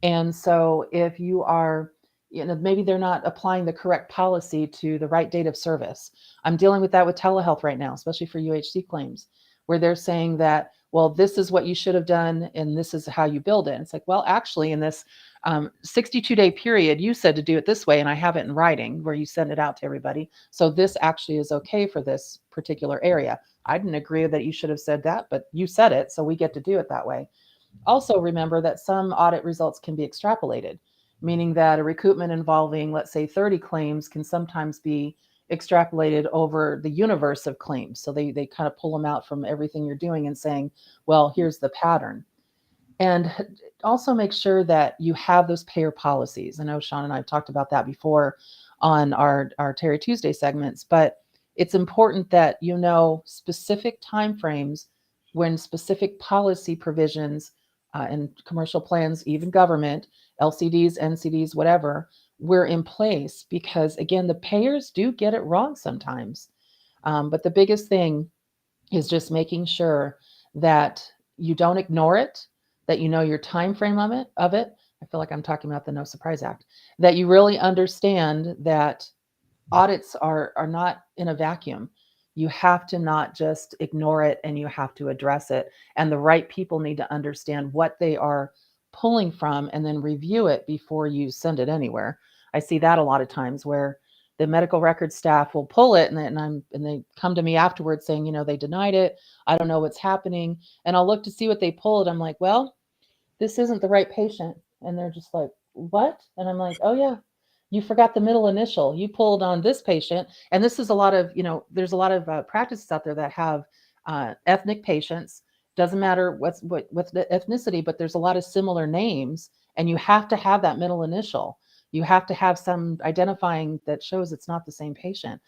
[SPEAKER 2] And so if you are, maybe they're not applying the correct policy to the right date of service. I'm dealing with that with telehealth right now, especially for UHC claims. where they're saying that, well, this is what you should have done and this is how you build it. And it's like, well, actually, in this 62-day period, you said to do it this way, and I have it in writing where you send it out to everybody. So this actually is okay for this particular area. I didn't agree that you should have said that, but you said it, so we get to do it that way. Also, remember that some audit results can be extrapolated, meaning that a recoupment involving, let's say, 30 claims can sometimes be extrapolated over the universe of claims. So they kind of pull them out from everything you're doing and saying, well, here's the pattern. And also make sure that you have those payer policies. I know Sean and I have talked about that before on our Terry Tuesday segments, but it's important that you know specific timeframes when specific policy provisions and commercial plans, even government, LCDs, NCDs, whatever, we're in place, because again, the payers do get it wrong sometimes. But the biggest thing is just making sure that you don't ignore it, that you know your time frame of it. I feel like I'm talking about the No Surprise Act, that you really understand that audits are not in a vacuum. You have to not just ignore it, and you have to address it. And the right people need to understand what they are pulling from and then review it before you send it anywhere. I see that a lot of times where the medical records staff will pull it and they come to me afterwards saying, you know, they denied it. I don't know what's happening. And I'll look to see what they pulled. I'm like, well, this isn't the right patient. And they're just like, what? And I'm like, oh yeah, you forgot the middle initial. You pulled on this patient. And this is a lot of, you know, there's a lot of practices out there that have ethnic patients. Doesn't matter what the ethnicity, but there's a lot of similar names, and you have to have that middle initial. You have to have some identifying that shows it's not the same patient.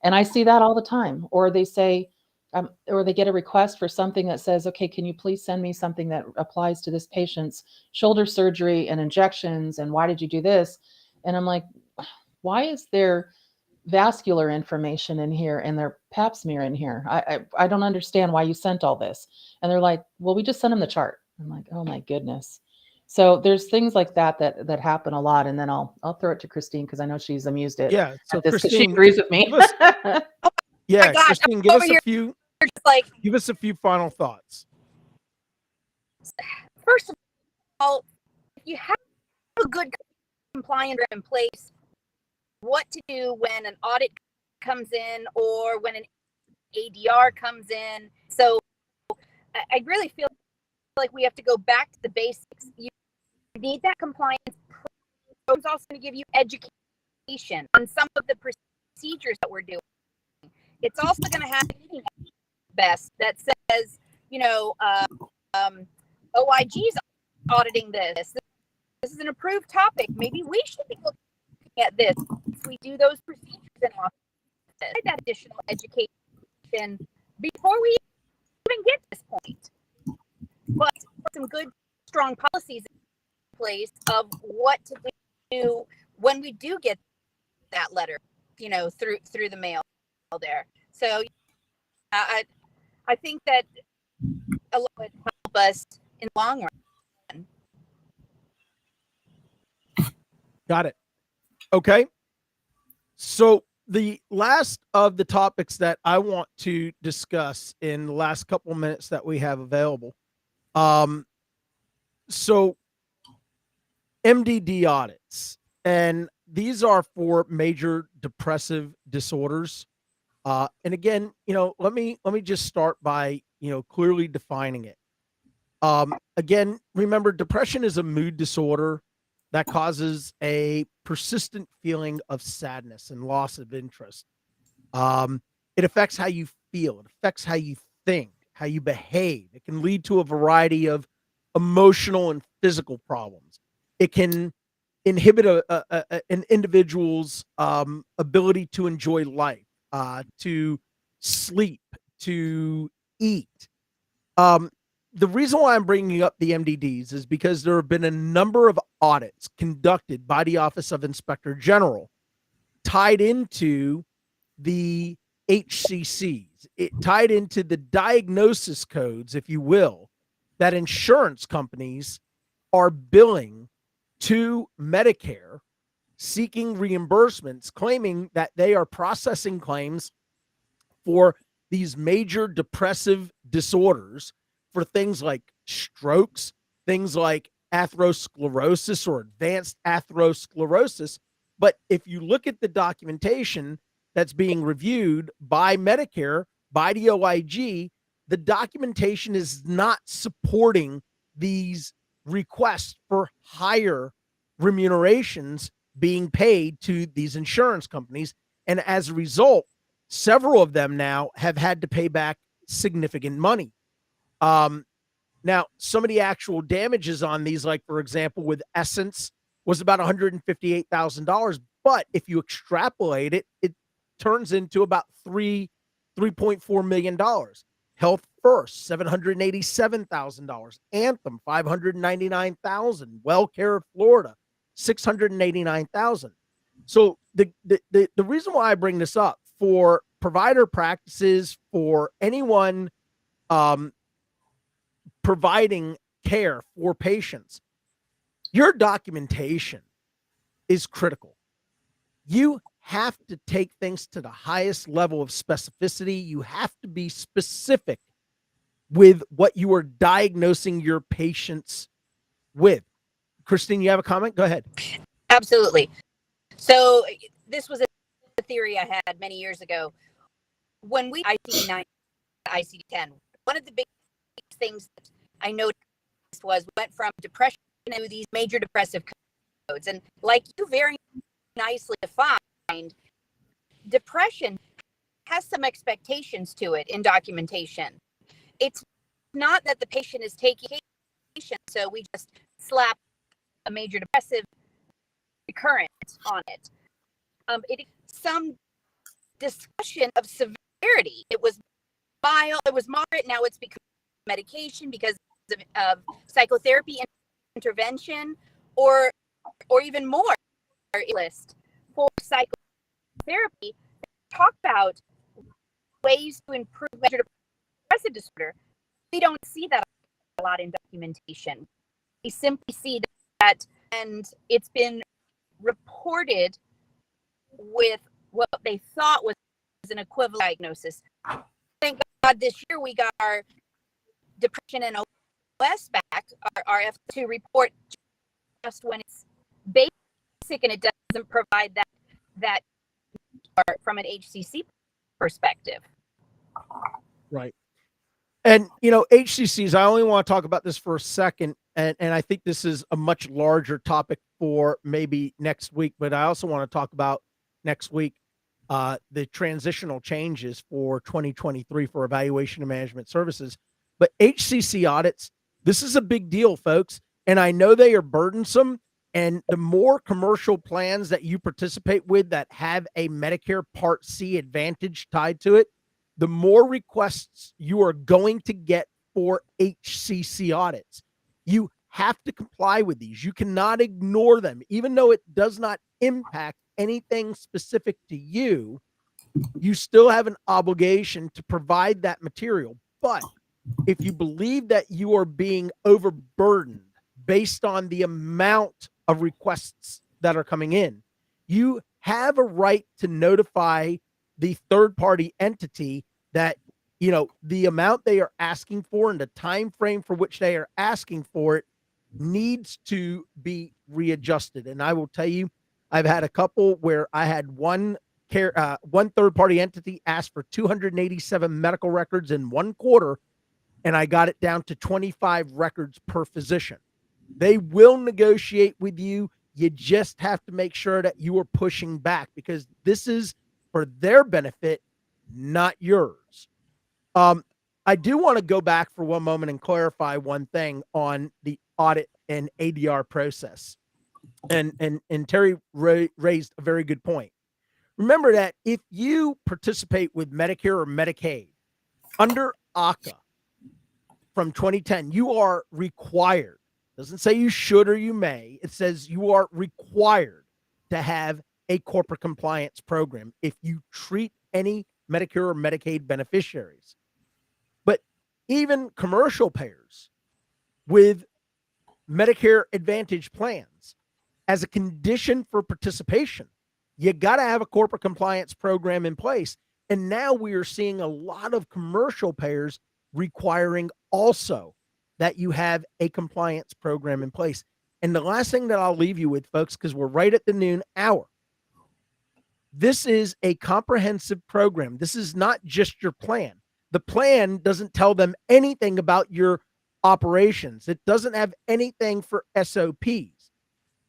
[SPEAKER 2] And I see that all the time. Or they say, or they get a request for something that says, okay, can you please send me something that applies to this patient's shoulder surgery and injections, and why did you do this? And I'm like, why is there vascular information in here and their pap smear in here? I don't understand why you sent all this. And they're like, well, we just sent them the chart. I'm like, oh my goodness. So there's things like that happen a lot. And then I'll throw it to Christine, because I know she's amused at
[SPEAKER 1] Yeah. So
[SPEAKER 2] this, because she
[SPEAKER 1] Christine,
[SPEAKER 2] agrees with me.
[SPEAKER 1] yeah,
[SPEAKER 5] gosh,
[SPEAKER 1] Christine,
[SPEAKER 5] I'm
[SPEAKER 1] give
[SPEAKER 5] over
[SPEAKER 1] us
[SPEAKER 5] here like,
[SPEAKER 1] give us a few final thoughts.
[SPEAKER 5] first of all, if you have a good compliance in place, what to do when an audit comes in or when an ADR comes in. So I really feel like we have to go back to the basics. You need that compliance. It's also going to give you education on some of the procedures that we're doing. It's also going to have best that says, you know, OIG's auditing this. This is an approved topic. Maybe we should be looking at this. We do those procedures in office. That additional education before we even get to this point. But some good, strong policies in place of what to do when we do get that letter, you know, through the mail there. So I think that a lot would help us in the long run.
[SPEAKER 1] Got it. Okay. So the last of the topics that I want to discuss in the last couple of minutes that we have available. So MDD audits, and these are for major depressive disorders. And again, you know, let me just start by, you know, clearly defining it. Again, remember, depression is a mood disorder that causes a persistent feeling of sadness and loss of interest. It affects how you feel. It affects how you think, how you behave. It can lead to a variety of emotional and physical problems. It can inhibit an individual's ability to enjoy life, to sleep, to eat. The reason why I'm bringing up the MDDs is because there have been a number of audits conducted by the Office of Inspector General tied into the HCCs, tied into the diagnosis codes, if you will, that insurance companies are billing to Medicare, seeking reimbursements, claiming that they are processing claims for these major depressive disorders for things like strokes, things like atherosclerosis or advanced atherosclerosis. But if you look at the documentation that's being reviewed by Medicare, by the OIG, the documentation is not supporting these requests for higher remunerations being paid to these insurance companies. And as a result, several of them now have had to pay back significant money. Now, some of the actual damages on these, like, for example, with Essence, was about $158,000. But if you extrapolate it, it turns into about $3.4 million. Health First, $787,000. Anthem, $599,000. WellCare of Florida, $689,000. So the reason why I bring this up, for provider practices, for anyone providing care for patients, your documentation is critical. You have to take things to the highest level of specificity. You have to be specific with what you are diagnosing your patients with. Christine, you have a comment? Go ahead.
[SPEAKER 5] Absolutely. So this was a theory I had many years ago. When we ICD-9, ICD-10, one of the big things that I noticed was we went from depression to these major depressive codes. And like you very nicely defined, depression has some expectations to it in documentation. It's not that the patient is taking medication, so we just slap a major depressive recurrent on it. It is some discussion of severity. It was mild, it was moderate, now it's become medication because of psychotherapy intervention, or even more list for psychotherapy. Talk about ways to improve major depressive disorder. We don't see that a lot in documentation. We simply see that, and it's been reported with what they thought was an equivalent diagnosis. Thank God this year we got our depression and OS back, our F2 report, just when it's basic and it doesn't provide that from an HCC perspective.
[SPEAKER 1] Right. And, HCCs, I only want to talk about this for a second. And I think this is a much larger topic for maybe next week, but I also want to talk about next week the transitional changes for 2023 for evaluation and management services. But HCC audits, this is a big deal, folks. And I know they are burdensome. And the more commercial plans that you participate with that have a Medicare Part C advantage tied to it, the more requests you are going to get for HCC audits. You have to comply with these. You cannot ignore them. Even though it does not impact anything specific to you, you still have an obligation to provide that material. But if you believe that you are being overburdened based on the amount of requests that are coming in, you have a right to notify the third-party entity that, the amount they are asking for and the time frame for which they are asking for it needs to be readjusted. And I will tell you, I've had a couple where I had one third-party entity ask for 287 medical records in one quarter, and I got it down to 25 records per physician. They will negotiate with you. You just have to make sure that you are pushing back, because this is for their benefit, not yours. I do want to go back for one moment and clarify one thing on the audit and ADR process. And Terry raised a very good point. Remember that if you participate with Medicare or Medicaid under ACA from 2010, you are required. Doesn't say you should or you may. It says you are required to have a corporate compliance program if you treat any Medicare or Medicaid beneficiaries. But even commercial payers with Medicare Advantage plans, as a condition for participation, you got to have a corporate compliance program in place. And now we are seeing a lot of commercial payers requiring also that you have a compliance program in place. And the last thing that I'll leave you with, folks, because we're right at the noon hour, this is a comprehensive program. This is not just your plan. The plan doesn't tell them anything about your operations. It doesn't have anything for SOPs.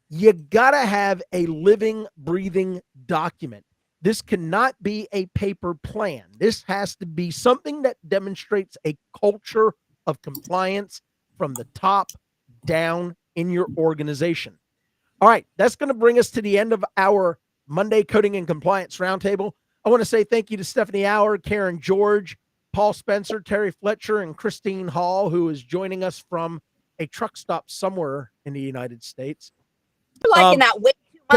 [SPEAKER 1] You got to have a living, breathing document. This cannot be a paper plan. This has to be something that demonstrates a culture of compliance from the top down in your organization. All right, that's going to bring us to the end of our Monday Coding and Compliance Roundtable. I want to say thank you to Stephanie Allard, Karen George, Paul Spencer, Terry Fletcher, and Christine Hall, who is joining us from a truck stop somewhere in the United States.
[SPEAKER 5] You're liking that way too much.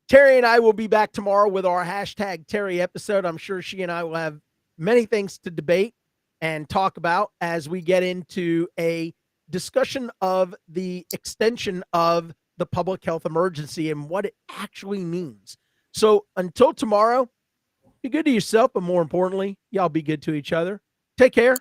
[SPEAKER 1] Terry and I will be back tomorrow with our hashtag Terry episode. I'm sure she and I will have many things to debate and talk about as we get into a discussion of the extension of the public health emergency and what it actually means. So until tomorrow, be good to yourself, but more importantly, y'all be good to each other. Take care.